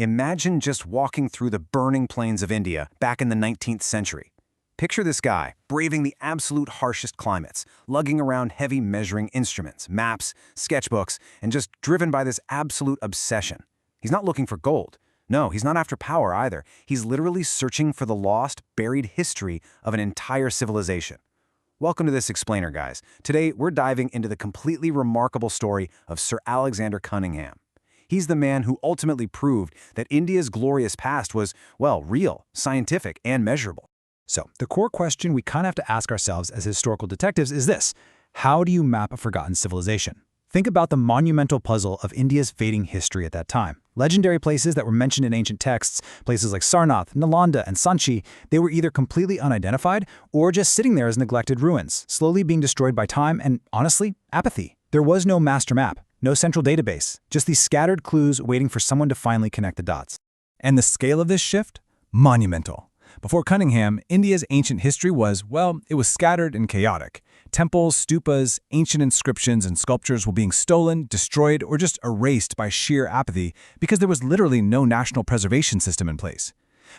Imagine just walking through the burning plains of India back in the 19th century. Picture this guy, braving the absolute harshest climates, lugging around heavy measuring instruments, maps, sketchbooks, and just driven by this absolute obsession. He's not looking for gold. No, he's not after power either. He's literally searching for the lost, buried history of an entire civilization. Welcome to this explainer, guys. Today, we're diving into the completely remarkable story of Sir Alexander Cunningham. He's the man who ultimately proved that India's glorious past was, well, real, scientific, and measurable. So, the core question we kind of have to ask ourselves as historical detectives is this: how do you map a forgotten civilization? Think about the monumental puzzle of India's fading history at that time. Legendary places that were mentioned in ancient texts, places like Sarnath, Nalanda, and Sanchi, they were either completely unidentified or just sitting there as neglected ruins, slowly being destroyed by time and, honestly, apathy. There was no master map, no central database, just these scattered clues waiting for someone to finally connect the dots. And the scale of this shift? Monumental. Before Cunningham, India's ancient history was, well, it was scattered and chaotic. Temples, stupas, ancient inscriptions, and sculptures were being stolen, destroyed, or just erased by sheer apathy because there was literally no national preservation system in place.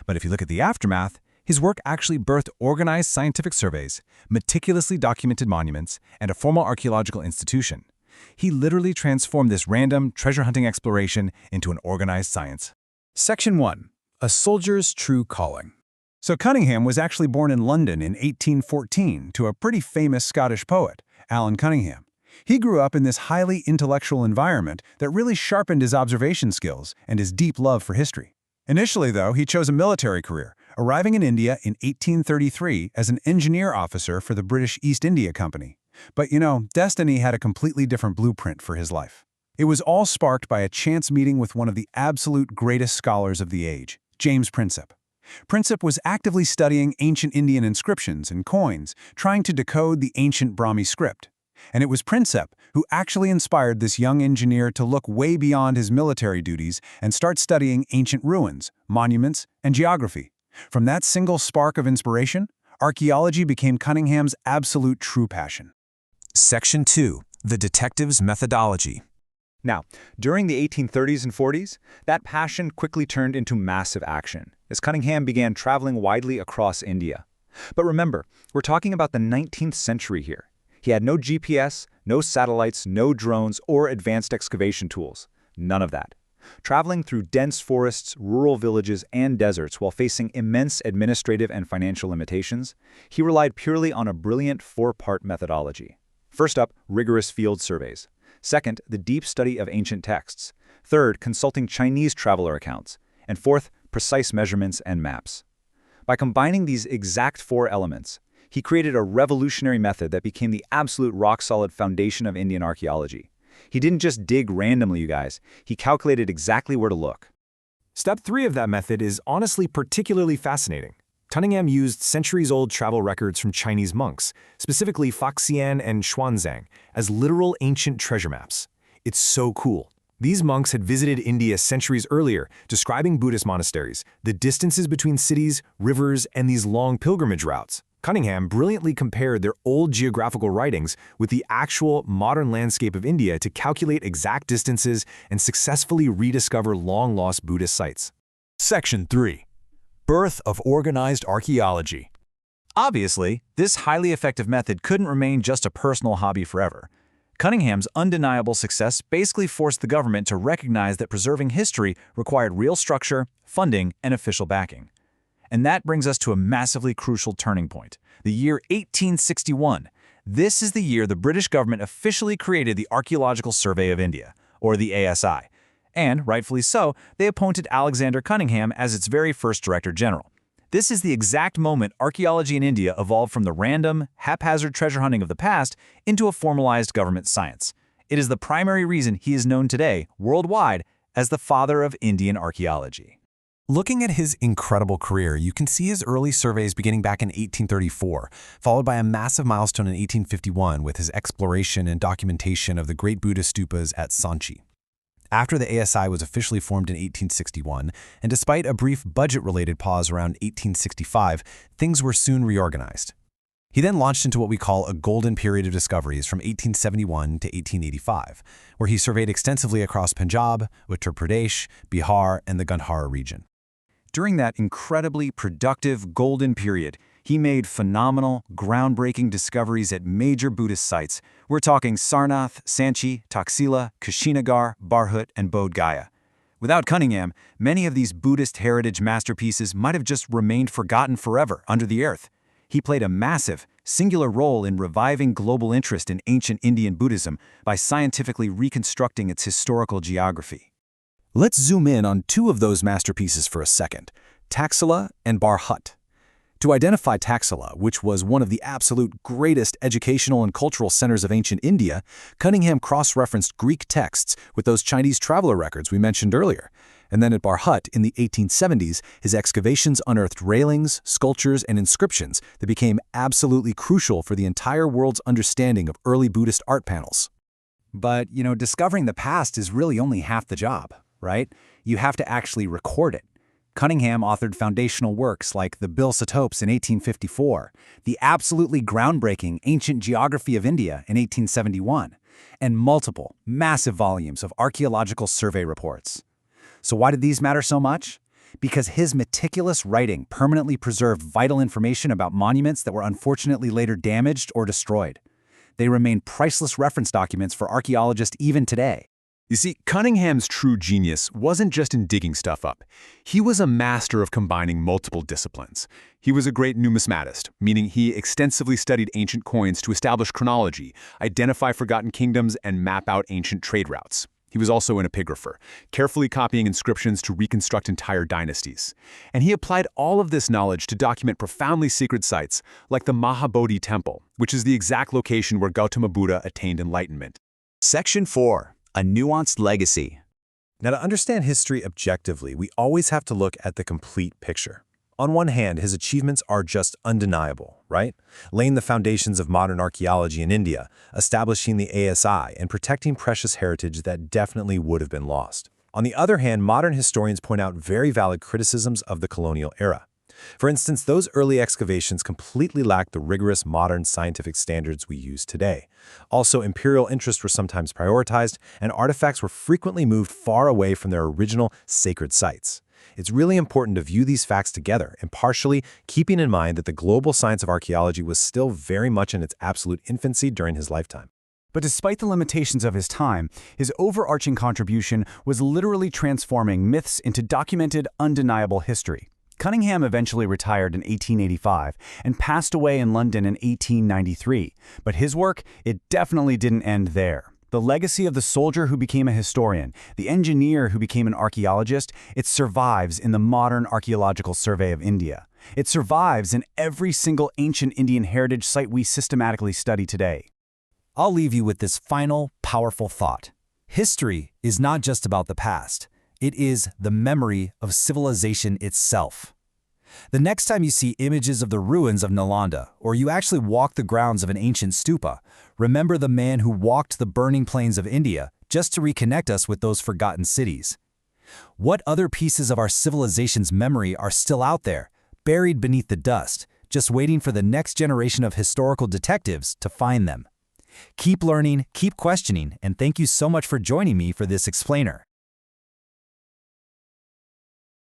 But if you look at the aftermath, his work actually birthed organized scientific surveys, meticulously documented monuments, and a formal archaeological institution. He literally transformed this random, treasure-hunting exploration into an organized science. Section 1. A Soldier's True Calling. So Cunningham was actually born in London in 1814 to a pretty famous Scottish poet, Alan Cunningham. He grew up in this highly intellectual environment that really sharpened his observation skills and his deep love for history. Initially, though, he chose a military career, arriving in India in 1833 as an engineer officer for the British East India Company. But, destiny had a completely different blueprint for his life. It was all sparked by a chance meeting with one of the absolute greatest scholars of the age, James Prinsep. Prinsep was actively studying ancient Indian inscriptions and coins, trying to decode the ancient Brahmi script. And it was Prinsep who actually inspired this young engineer to look way beyond his military duties and start studying ancient ruins, monuments, and geography. From that single spark of inspiration, archaeology became Cunningham's absolute true passion. Section 2. The Detective's Methodology. Now, during the 1830s and 40s, that passion quickly turned into massive action, as Cunningham began traveling widely across India. But remember, we're talking about the 19th century here. He had no GPS, no satellites, no drones, or advanced excavation tools. None of that. Traveling through dense forests, rural villages, and deserts while facing immense administrative and financial limitations, he relied purely on a brilliant four-part methodology. First up, rigorous field surveys. Second, the deep study of ancient texts. Third, consulting Chinese traveler accounts. And fourth, precise measurements and maps. By combining these exact four elements, he created a revolutionary method that became the absolute rock-solid foundation of Indian archaeology. He didn't just dig randomly, you guys. He calculated exactly where to look. Step 3 of that method is honestly particularly fascinating. Cunningham used centuries-old travel records from Chinese monks, specifically Faxian and Xuanzang, as literal ancient treasure maps. It's so cool. These monks had visited India centuries earlier, describing Buddhist monasteries, the distances between cities, rivers, and these long pilgrimage routes. Cunningham brilliantly compared their old geographical writings with the actual modern landscape of India to calculate exact distances and successfully rediscover long-lost Buddhist sites. Section 3. Birth of Organized Archaeology. Obviously, this highly effective method couldn't remain just a personal hobby forever. Cunningham's undeniable success basically forced the government to recognize that preserving history required real structure, funding, and official backing. And that brings us to a massively crucial turning point, the year 1861. This is the year the British government officially created the Archaeological Survey of India, or the ASI. And, rightfully so, they appointed Alexander Cunningham as its very first Director General. This is the exact moment archaeology in India evolved from the random, haphazard treasure hunting of the past into a formalized government science. It is the primary reason he is known today, worldwide, as the Father of Indian Archaeology. Looking at his incredible career, you can see his early surveys beginning back in 1834, followed by a massive milestone in 1851 with his exploration and documentation of the great Buddhist stupas at Sanchi. After the ASI was officially formed in 1861, and despite a brief budget-related pause around 1865, things were soon reorganized. He then launched into what we call a golden period of discoveries from 1871 to 1885, where he surveyed extensively across Punjab, Uttar Pradesh, Bihar, and the Gandhara region. During that incredibly productive golden period, he made phenomenal, groundbreaking discoveries at major Buddhist sites. We're talking Sarnath, Sanchi, Taxila, Kushinagar, Bharhut, and Bodh Gaya. Without Cunningham, many of these Buddhist heritage masterpieces might have just remained forgotten forever under the earth. He played a massive, singular role in reviving global interest in ancient Indian Buddhism by scientifically reconstructing its historical geography. Let's zoom in on two of those masterpieces for a second, Taxila and Bharhut. To identify Taxila, which was one of the absolute greatest educational and cultural centers of ancient India, Cunningham cross-referenced Greek texts with those Chinese traveler records we mentioned earlier. And then at Bharhut, in the 1870s, his excavations unearthed railings, sculptures, and inscriptions that became absolutely crucial for the entire world's understanding of early Buddhist art panels. But, discovering the past is really only half the job, right? You have to actually record it. Cunningham authored foundational works like the Bill Satopes in 1854, the absolutely groundbreaking Ancient Geography of India in 1871, and multiple, massive volumes of archaeological survey reports. So why did these matter so much? Because his meticulous writing permanently preserved vital information about monuments that were unfortunately later damaged or destroyed. They remain priceless reference documents for archaeologists even today. You see, Cunningham's true genius wasn't just in digging stuff up. He was a master of combining multiple disciplines. He was a great numismatist, meaning he extensively studied ancient coins to establish chronology, identify forgotten kingdoms, and map out ancient trade routes. He was also an epigrapher, carefully copying inscriptions to reconstruct entire dynasties. And he applied all of this knowledge to document profoundly sacred sites, like the Mahabodhi Temple, which is the exact location where Gautama Buddha attained enlightenment. Section 4. A nuanced legacy. Now, to understand history objectively, we always have to look at the complete picture. On one hand, his achievements are just undeniable, right? Laying the foundations of modern archaeology in India, establishing the ASI, and protecting precious heritage that definitely would have been lost. On the other hand, modern historians point out very valid criticisms of the colonial era. For instance, those early excavations completely lacked the rigorous modern scientific standards we use today. Also, imperial interests were sometimes prioritized, and artifacts were frequently moved far away from their original sacred sites. It's really important to view these facts together, impartially, keeping in mind that the global science of archaeology was still very much in its absolute infancy during his lifetime. But despite the limitations of his time, his overarching contribution was literally transforming myths into documented, undeniable history. Cunningham eventually retired in 1885 and passed away in London in 1893, but his work, it definitely didn't end there. The legacy of the soldier who became a historian, the engineer who became an archaeologist, it survives in the modern Archaeological Survey of India. It survives in every single ancient Indian heritage site we systematically study today. I'll leave you with this final, powerful thought. History is not just about the past. It is the memory of civilization itself. The next time you see images of the ruins of Nalanda, or you actually walk the grounds of an ancient stupa, remember the man who walked the burning plains of India just to reconnect us with those forgotten cities. What other pieces of our civilization's memory are still out there, buried beneath the dust, just waiting for the next generation of historical detectives to find them? Keep learning, keep questioning, and thank you so much for joining me for this explainer.